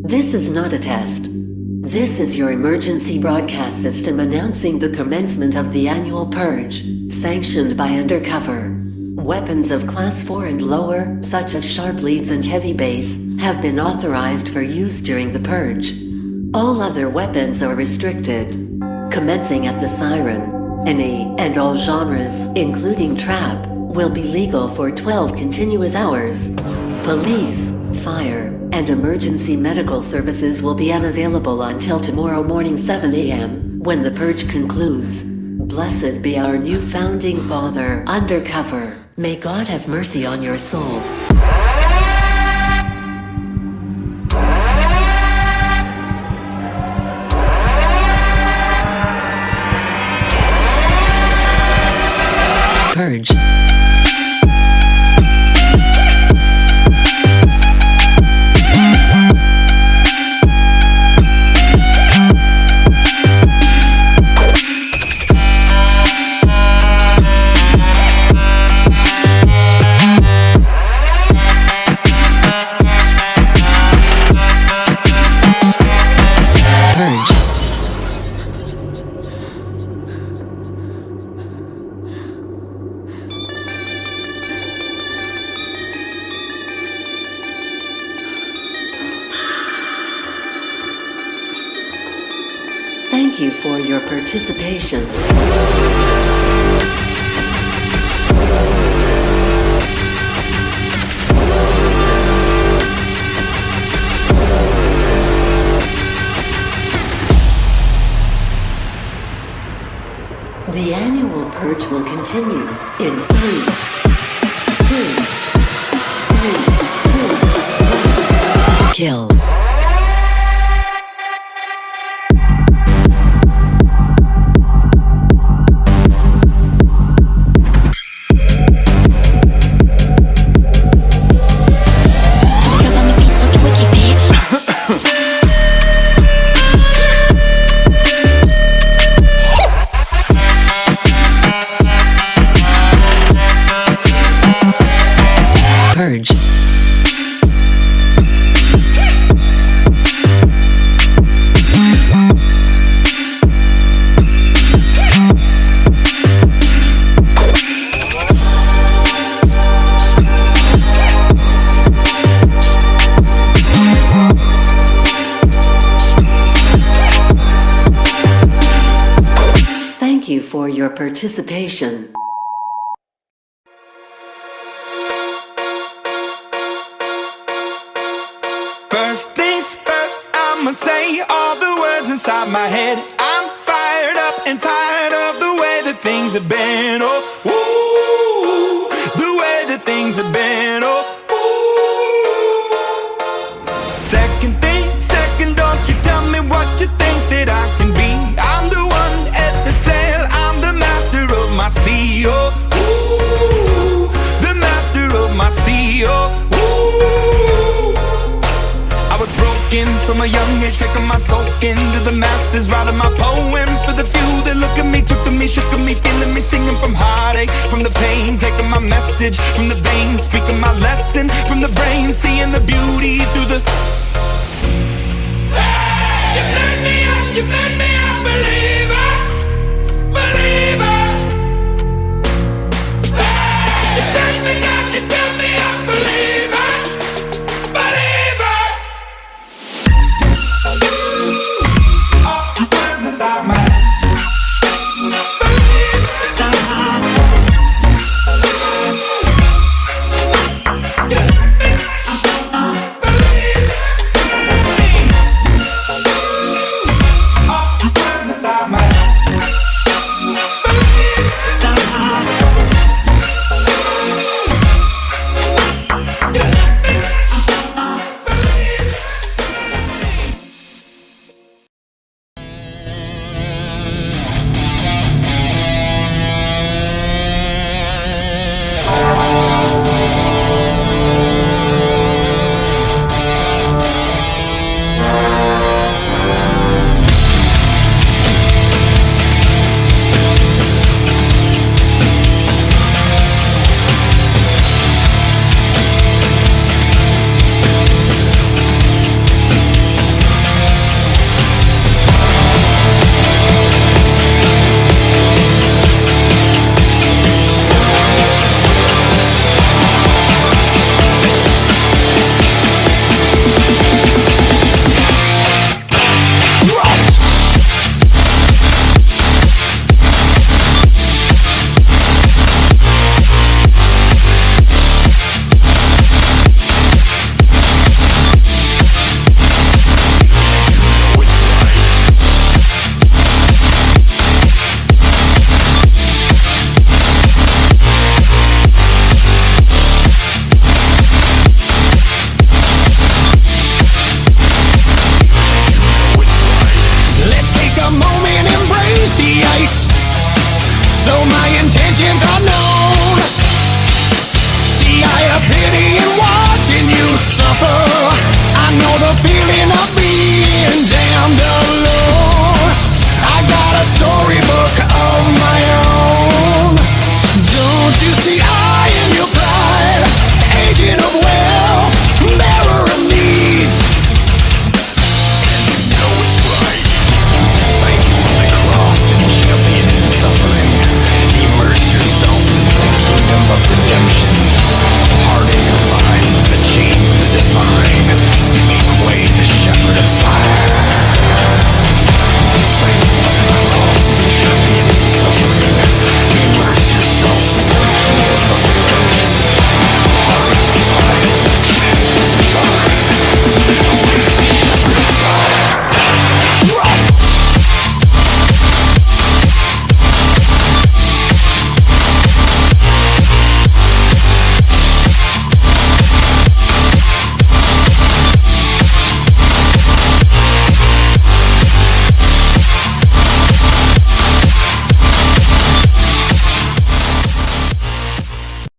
This is not a test. This is your emergency broadcast system announcing the commencement of the annual purge, sanctioned by Undercover. Weapons of Class 4 and lower, such as sharp leads and heavy bass, have been authorized for use during the purge. All other weapons are restricted. Commencing at the siren, any and all genres, including trap, will be legal for 12 continuous hours. Police, fire, and emergency medical services will be unavailable until tomorrow morning 7 a.m., when the purge concludes. Blessed be our new founding father, Undercover. May God have mercy on your soul. Purge. Thank you for your participation. The annual purge will continue in 3, 2, 1. Kill. Purge. Thank you for your participation. First things first, I'ma say all the words inside my head. I'm fired up and tired of the way that things have been. Oh, ooh, the way that things have been. Oh, ooh. Second thing, second, don't you tell me what you think that I can be. I'm the one at the sail, I'm the master of my sea. Oh, ooh, the master of my sea. Oh, from a young age, taking my soul into the masses, writing my poems for the few that look at me, took to me, shook at me, feeling me, singing from heartache, from the pain, taking my message from the veins, speaking my lesson from the brain, seeing the beauty through the. You made me up, believe.